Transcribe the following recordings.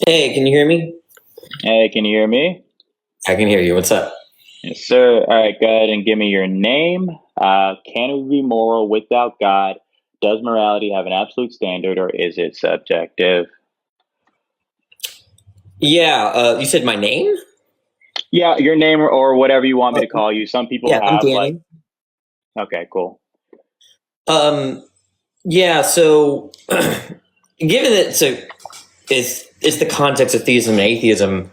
Hey, can you hear me? Hey, can you hear me? I can hear you. What's up? Yes, sir. All right, go ahead and give me your name. Can we be moral without God? Does morality have an absolute standard or is it subjective? Yeah, you said my name? Yeah, your name or whatever you want me Uh, to call you. Some people yeah, I'm have like, Danny. okay, cool. Um, yeah, so given that it's the context of theism and atheism,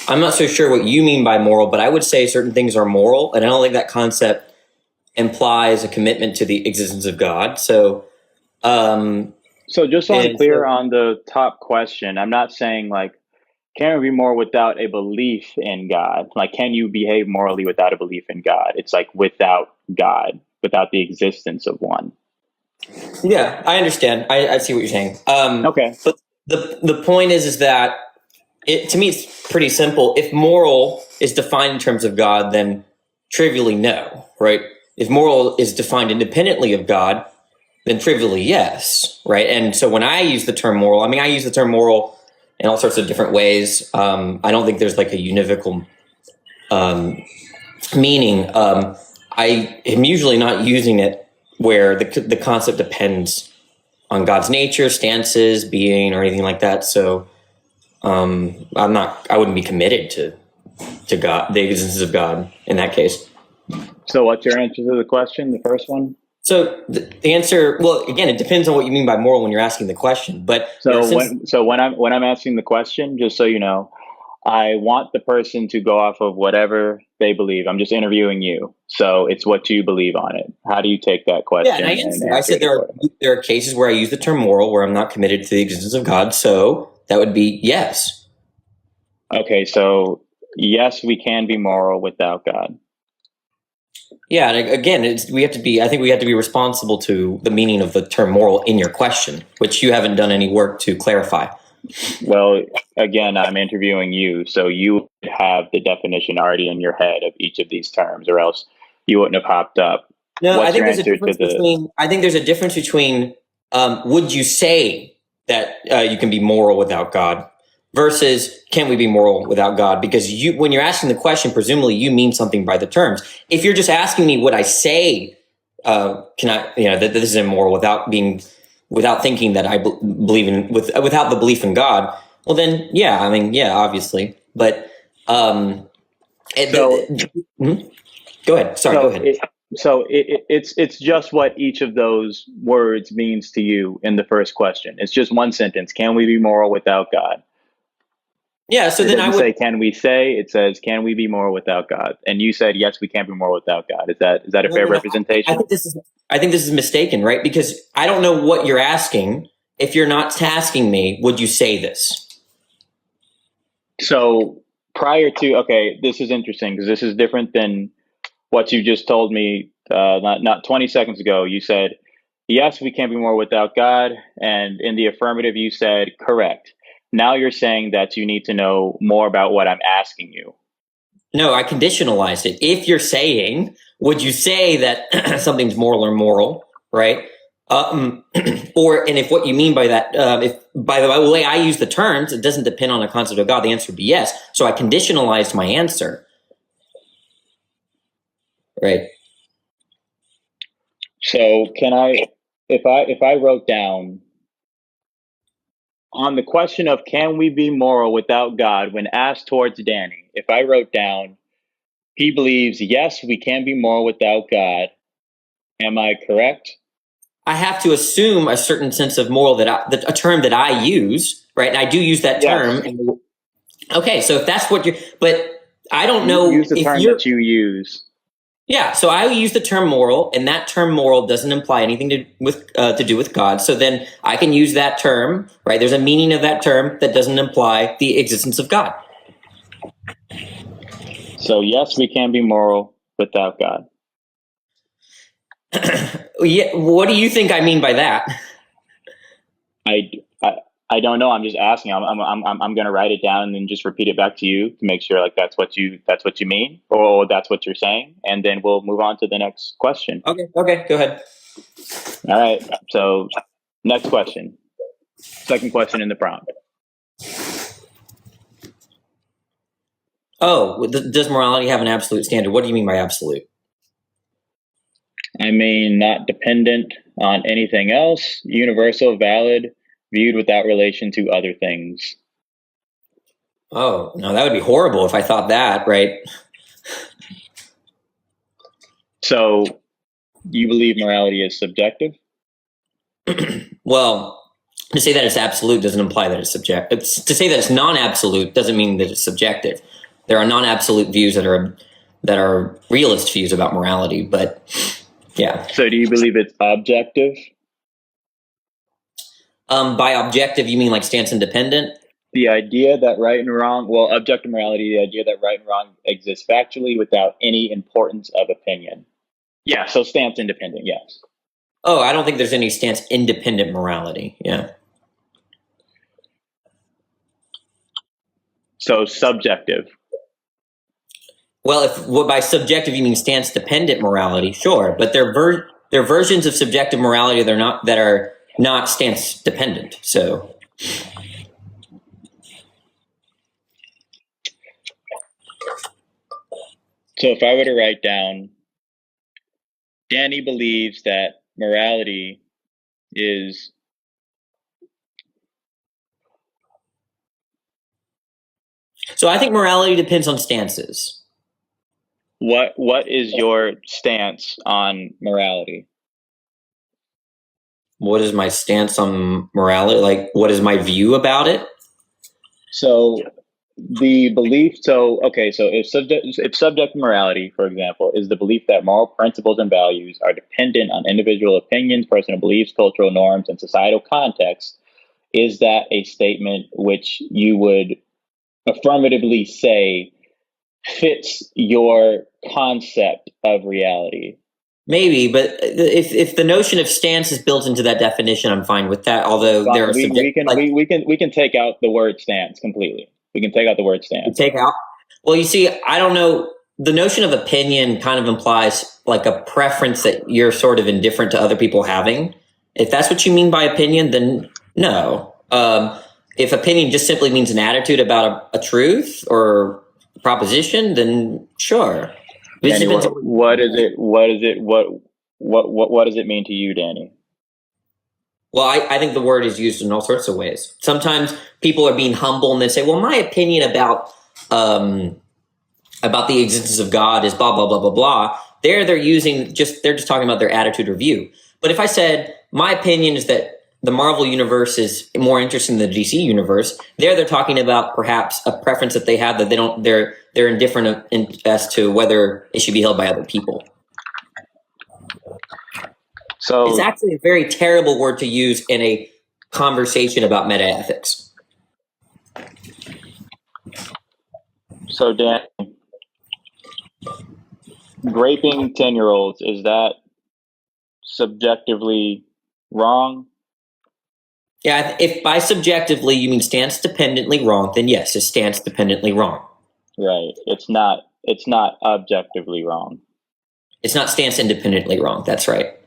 I'm not so sure what you mean by moral, but I would say certain things are moral, and I don't think that concept implies a commitment to the existence of God. Um, So just so I'm and clear so on the top question, I'm not saying like, can we be moral without a belief in God? Like, can you behave morally without a belief in God? It's like without God, without the existence of one. yeah, I understand. I see what you're saying. Okay. But the point is that to me, it's pretty simple. If moral is defined in terms of God, then trivially no, right? If moral is defined independently of God, then trivially yes, right? And so when I use the term moral, I mean, I use the term moral in all sorts of different ways. I don't think there's like a univocal um, meaning. I am usually not using it where the concept depends on God's nature, stances, being, or anything like that. So I wouldn't be committed to God, the existence of God in that case. So what's your answer to the question, the first one? So the answer, well, again, it depends on what you mean by moral when you're asking the question. But So since when I'm asking the question, just so you know, I want the person to go off of whatever they believe. I'm just interviewing you. So it's what you believe on it. How do you take that yeah, and question I and answered. I answer said it accordingly? there are cases where I use the term moral where I'm not committed to the existence of God. So that would be yes. Okay, so yes, we can be moral without God. Yeah, and again, we have to be. I think we have to be responsible to the meaning of the term moral in your question, which you haven't done any work to clarify. Well, again, I'm interviewing you, so you have the definition already in your head of each of these terms, or else you wouldn't have hopped up. No, I What's think your there's a answer to difference the between. I think there's a difference between. Would you say that you can be moral without God, versus can we be moral without God? Because when you're asking the question, presumably you mean something by the terms. If you're just asking me, would I say, can I, that this is immoral without thinking that I believe in without the belief in God? Well, then, yeah, I mean, yeah, obviously, but um, so hmm? Go ahead. Sorry, go So ahead. it it's just what each of those words means to you in the first question. It's just one sentence. Can we be moral without God? Yeah, so It then I doesn't would. say can we say, it says can we be moral without God? And you said yes, we can be moral without God. Is that a No, fair no, no. representation? I think this is mistaken, right? Because I don't know what you're asking. If you're not tasking me, would you say this? So prior to okay, this is interesting because this is different than what you just told me not 20 seconds ago. You said yes, we can't be more without God, and in the affirmative you said correct. Now you're saying that you need to know more about what I'm asking you. No, I conditionalized it. If you're saying, would you say that something's moral or moral, right? Um, and if what you mean by that, if by the way I use the terms, it doesn't depend on the concept of God, the answer would be yes. So I conditionalized my answer, right? So can I if I wrote down on the question of can we be moral without God when asked towards Danny, if I wrote down he believes yes, we can be moral without God, am I correct? I have to assume a certain sense of moral a term that I use, right? And I do use that term. Yes. Okay, so if that's what you're, but I don't Use know the if term you're, that you use. yeah. So I use the term moral, and that term moral doesn't imply anything to do with God. So then I can use that term, right? There's a meaning of that term that doesn't imply the existence of God. So yes, we can be moral without God. Yeah, what do you think I mean by that? I, I, I don't know. I'm just asking. I'm going to write it down and then just repeat it back to you to make sure like that's what you mean or that's what you're saying, and then we'll move on to the next question. Okay, go ahead. All right. So next question. Second question in the prompt. Oh, does morality have an absolute standard? What do you mean by absolute? I mean, not dependent on anything else, universal, valid, viewed without relation to other things. Oh, no, that would be horrible if I thought that, right? So you believe morality is subjective? Well, to say that it's absolute doesn't imply that it's subjective. To say that it's non-absolute doesn't mean that it's subjective. There are non-absolute views that are realist views about morality, but yeah. So do you believe it's objective? By objective, you mean like stance independent? The idea that right and wrong, well, objective morality, the idea that right and wrong exists factually without any importance of opinion. Yeah, so stance independent, yes. Oh, I don't think there's any stance independent morality. Yeah. So subjective. Well, if by subjective you mean stance dependent morality, sure, but there are versions of subjective morality that are not stance dependent. So if I were to write down, Danny believes that morality is I think morality depends on stances. what is your stance on morality? What is my stance on morality? Like, what is my view about it? So the belief, so if subjective morality, for example, is the belief that moral principles and values are dependent on individual opinions, personal beliefs, cultural norms, and societal context, is that a statement which you would affirmatively say fits your concept of reality? Maybe, but if the notion of stance is built into that definition, I'm fine with that. Although there are we can take out the word stance completely. We can take out the word stance. Take out. Well, you see, I don't know. The notion of opinion kind of implies like a preference that you're sort of indifferent to other people having. If that's what you mean by opinion, then no. If opinion just simply means an attitude about a truth or a proposition, then sure. Danny, what does it mean to you, Danny? Well, I think the word is used in all sorts of ways. Sometimes people are being humble and they say, well, my opinion about the existence of God is blah, blah, blah, blah, blah. They're just talking about their attitude or view. But if I said, my opinion is that the Marvel universe is more interesting than the DC universe, they're talking about perhaps a preference that they have that they're indifferent as to whether it should be held by other people. So it's actually a very terrible word to use in a conversation about metaethics. So Dan, raping 10-year-olds, is that subjectively wrong? Yeah, if by subjectively you mean stance dependently wrong, then yes, it's stance dependently wrong. Right. It's not objectively wrong. It's not stance independently wrong. That's right.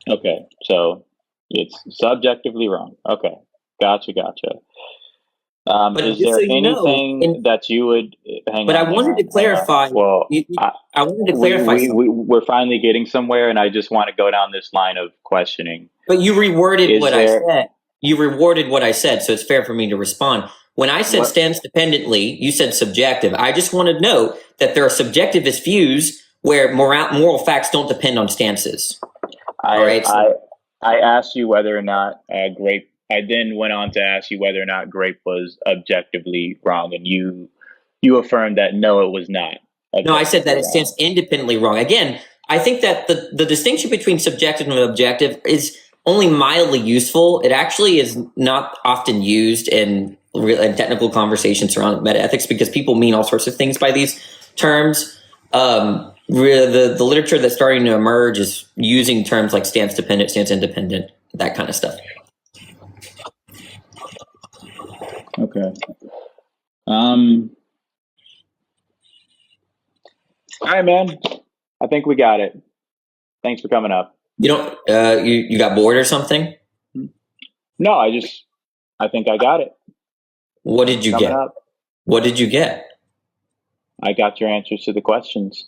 Okay. So it's subjectively wrong. Okay. Gotcha. But is there anything that you would hang But on, I wanted to clarify. I wanted to clarify. We're finally getting somewhere, and I just want to go down this line of questioning. But you reworded what I said. You rewarded what I said, so it's fair for me to respond. When I said stance dependently, you said subjective. I just want to note that there are subjectivist views where moral facts don't depend on stances. I asked you whether or not grape. I then went on to ask you whether or not grape was objectively wrong, and you affirmed that no, it was not. No, I said that it stands independently wrong. Again, I think that the distinction between subjective and objective is only mildly useful. It actually is not often used in technical conversations around metaethics because people mean all sorts of things by these terms. The literature that's starting to emerge is using terms like stance dependent, stance independent, that kind of stuff. Okay. All right, man. I think we got it. Thanks for coming up. You don't, you got bored or something? No, I think I got it. What did you get? What did you get? I got your answers to the questions.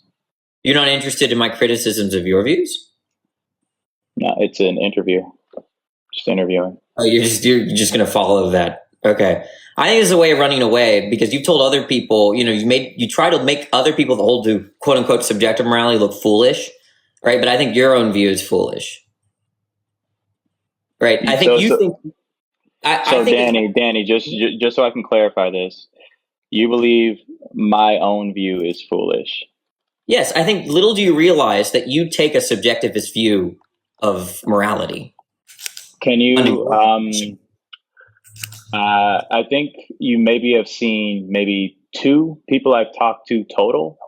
You're not interested in my criticisms of your views? No, it's an interview. Just interviewing. Oh, you're just going to follow that. Okay. I think it's a way of running away because you've told other people, you try to make other people that hold to quote unquote subjective morality look foolish, right? But I think your own view is foolish, right? I think you think. I So think Danny, just so I can clarify this, you believe my own view is foolish. yes. I think little do you realize that you take a subjectivist view of morality. Can Under you? your definition. I think you maybe have seen maybe two people I've talked to total.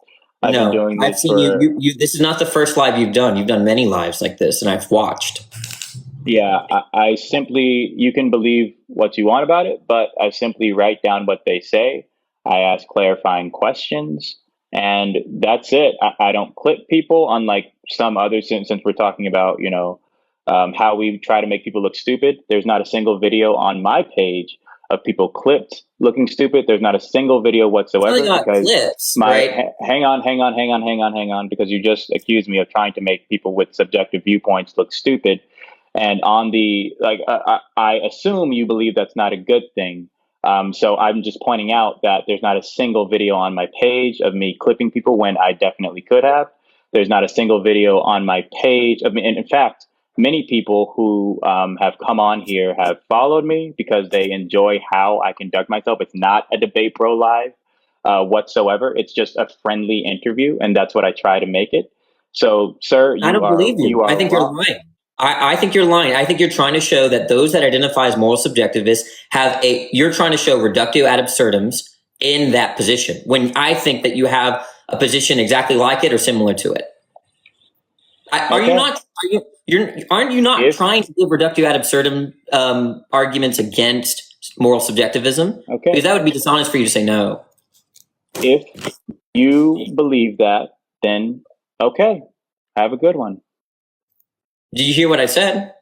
I've been No, doing I've this seen you, for, This is not the first live you've done. You've done many lives like this, and I've watched. yeah, I simply, you can believe what you want about it, but I simply write down what they say. I ask clarifying questions, and that's it. I don't clip people, unlike some others, since we're talking about, how we try to make people look stupid. There's not a single video on my page of people clipped looking stupid. There's not a single video It's really whatsoever not because clips, right? hang on, because you just accused me of trying to make people with subjective viewpoints look stupid. And on the I assume you believe that's not a good thing. So I'm just pointing out that there's not a single video on my page of me clipping people when I definitely could have. There's not a single video on my page of me. And in fact, many people who have come on here have followed me because they enjoy how I conduct myself. It's not a debate bro live whatsoever. It's just a friendly interview, and that's what I try to make it. So, sir, I don't believe you you. I are think you're wrong. lying. I think you're lying. I think you're trying to show that those that identify as moral subjectivists you're trying to show reductio ad absurdums in that position. When I think that you have a position exactly like it or similar to it. Are you Okay. not? Aren't you not If trying to give reductio ad absurdum arguments against moral subjectivism? Because okay, that would be dishonest for you to say no. if you believe that, then okay, have a good one. Did you hear what I said?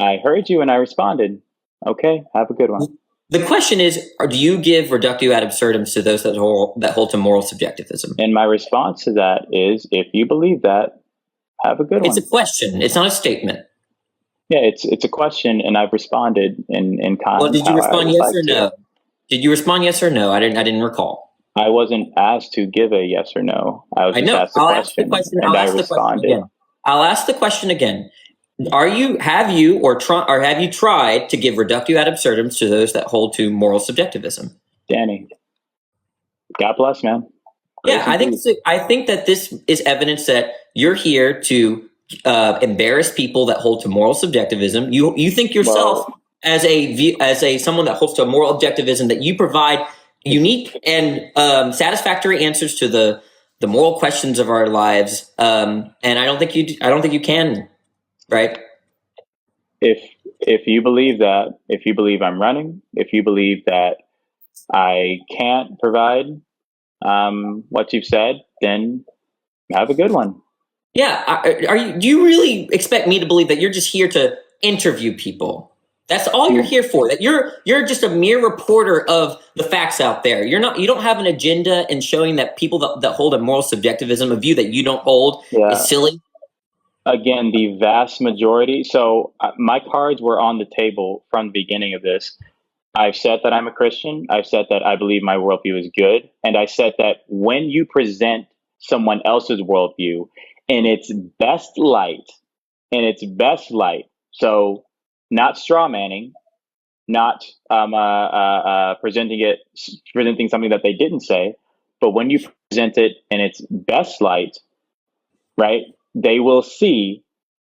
I heard you and I responded. Okay, have a good one. The question is, do you give reductio ad absurdum to those that hold to moral subjectivism? And my response to that is, if you believe that, have a good It's a one. question. It's not a statement. Yeah, it's a question, and I've responded in Well, kind did you how I respond would yes like or to. no? Did you respond yes or no? I didn't recall. I wasn't asked to give a yes or no. I was I just know. asked a question, and I'll I ask the question responded. again. I'll ask the question again. Have you tried to give reductio ad absurdum to those that hold to moral subjectivism? Danny, God bless, man. Yeah, Grace and peace. I think that this is evidence that you're here to embarrass people that hold to moral subjectivism. You think yourself Well, as a someone that holds to a moral objectivism that you provide unique and satisfactory answers to the moral questions of our lives. And I don't think you can. Right? if if you believe that, if you believe I'm running, if you believe that I can't provide what you've said, then have a good one. Yeah. Do you really expect me to believe that you're just here to interview people? That's all you're You here for. That you're just a mere reporter of the facts out there. You don't have an agenda in showing that people that hold a moral subjectivism, a view that you don't hold, is Yeah. silly. Again, the vast majority. So my cards were on the table from the beginning of this. I've said that I'm a Christian. I've said that I believe my worldview is good. And I said that when you present someone else's worldview in its best light, so not straw manning, not presenting something that they didn't say, but when you present it in its best light, right, they will see.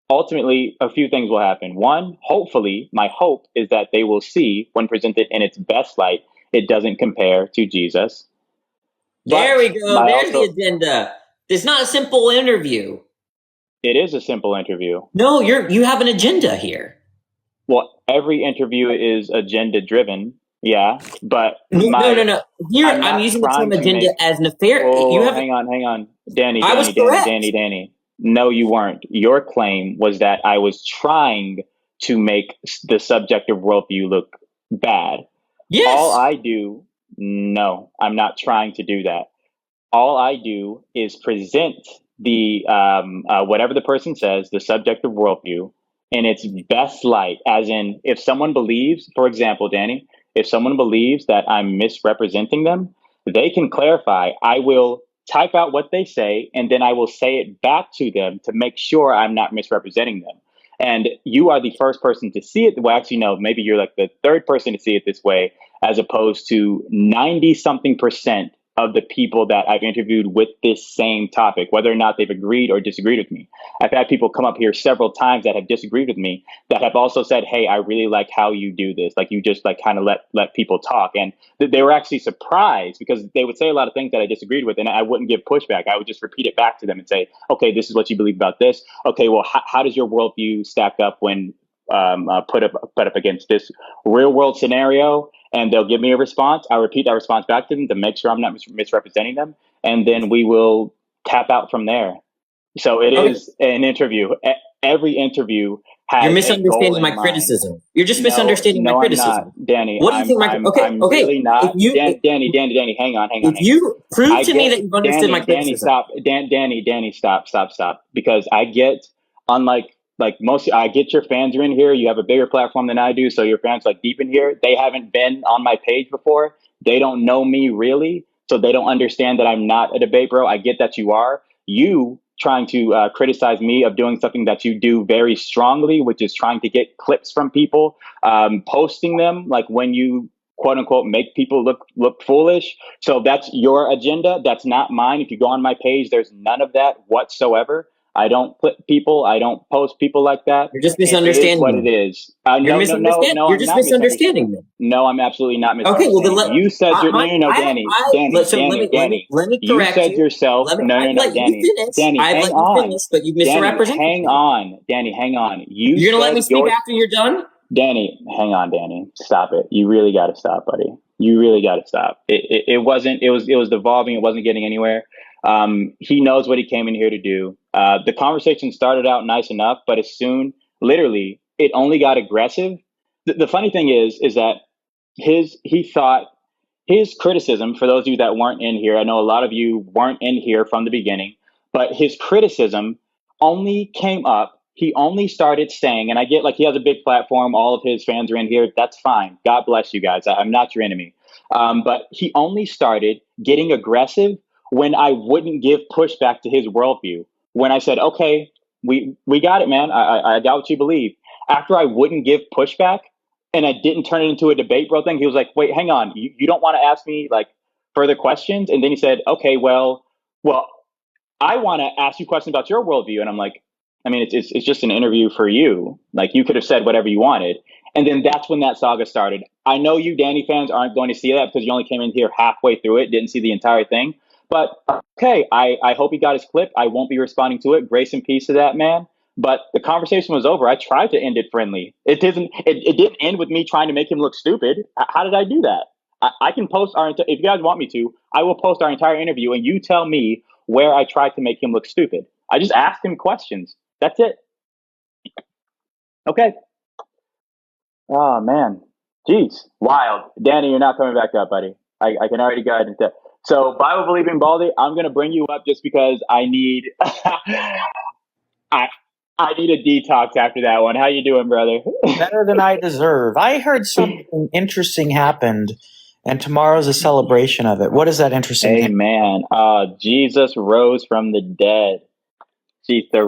Ultimately, a few things will happen. One, hopefully, my hope is that they will see when presented in its best light, it doesn't compare to Jesus. There But we go. my There's the also, agenda. It's not a simple interview. it is a simple interview. No, you have an agenda here. Well, every interview is agenda driven. Yeah. But No, no, no, no. Here I'm I'm not using the term trying to agenda make, as nefarious. You whoa, have. hang on. Danny, I was Danny, Danny, Danny, correct. Danny. No, you weren't. Your claim was that I was trying to make the subjective worldview look bad. All Yes. I do, no, I'm not trying to do that. all I do is present the whatever the person says, the subjective worldview, in its best light. As in, if someone believes, for example, Danny, if someone believes that I'm misrepresenting them, they can clarify. I will type out what they say, and then I will say it back to them to make sure I'm not misrepresenting them. And you are the first person to see it. Well, actually, no, maybe you're like the third person to see it this way, as opposed to 90 something percent of the people that I've interviewed with this same topic, whether or not they've agreed or disagreed with me. I've had people come up here several times that have disagreed with me that have also said, hey, I really like how you do this. Like, you just like kind of let people talk. And they were actually surprised because they would say a lot of things that I disagreed with, and I wouldn't give pushback. I would just repeat it back to them and say, okay, this is what you believe about this. Okay, well, how does your worldview stack up when put up against this real world scenario? And they'll give me a response. I repeat that response back to them to make sure I'm not misrepresenting them, and then we will tap out from there. So it Okay. is an interview. Every interview has You're a goal misunderstanding in my mind. criticism. You're just No, misunderstanding my no, I'm not, criticism. Danny. What do you think my okay? I'm Okay, really not. if you Danny, hang on, hang on, if hang on. you prove I to me get that you've understood my Danny, criticism, stop. Danny, stop. Because I get, unlike like most, I get your fans are in here. You have a bigger platform than I do, so your fans like deep in here. They haven't been on my page before. They don't know me really, so they don't understand that I'm not a debate bro. I get that you are. You trying to criticize me of doing something that you do very strongly, which is trying to get clips from people, posting them like when you quote unquote make people look foolish. So that's your agenda. That's not mine. If you go on my page, there's none of that whatsoever. I don't clip people. I don't post people like that. you're just It is misunderstanding what me. it is. No, You're I'm just not misunderstanding. misunderstanding me. No, I'm absolutely not Okay, well then misunderstanding. You said no, Danny, so let me You correct said you. yourself, I've let you finish. I've Hang let you on. finish, but you've misrepresented me. Danny, hang on. You You're gonna let said me speak after you're done? Danny, hang on, Danny. Stop it. You really got to stop, buddy. You really got to stop. It was devolving. It wasn't getting anywhere. He knows what he came in here to do. The conversation started out nice enough, but as soon, literally, it only got aggressive. The funny thing is that he thought his criticism, for those of you that weren't in here, I know a lot of you weren't in here from the beginning, but his criticism only came up. He only started saying, and I get like he has a big platform, all of his fans are in here. That's fine. God bless you guys. I'm not your enemy. But he only started getting aggressive when I wouldn't give pushback to his worldview. When I said, okay, we got it, man. I got what you believe. After I wouldn't give pushback, and I didn't turn it into a debate bro thing. He was like, wait, hang on. You don't want to ask me like further questions? And then he said, okay, well, I want to ask you questions about your worldview. And I'm like, I mean, it's just an interview for you. Like, you could have said whatever you wanted. And then that's when that saga started. I know you Danny fans aren't going to see that because you only came in here halfway through it, didn't see the entire thing. But okay, I hope he got his clip. I won't be responding to it. Grace and peace to that man. But the conversation was over. I tried to end it friendly. It didn't end with me trying to make him look stupid. How did I do that? I can post if you guys want me to, I will post our entire interview and you tell me where I tried to make him look stupid. I just asked him questions. That's it. Okay. Oh man. Jeez. Wild. Danny, you're not coming back up, buddy. I can already go ahead and tell. So Bible believing Baldy, I'm gonna bring you up just because I need I I need a detox after that one. How you doing, brother? Better than I deserve. I heard something interesting happened, and tomorrow's a celebration of it. What is that interesting? Amen. Jesus rose from the dead. See, the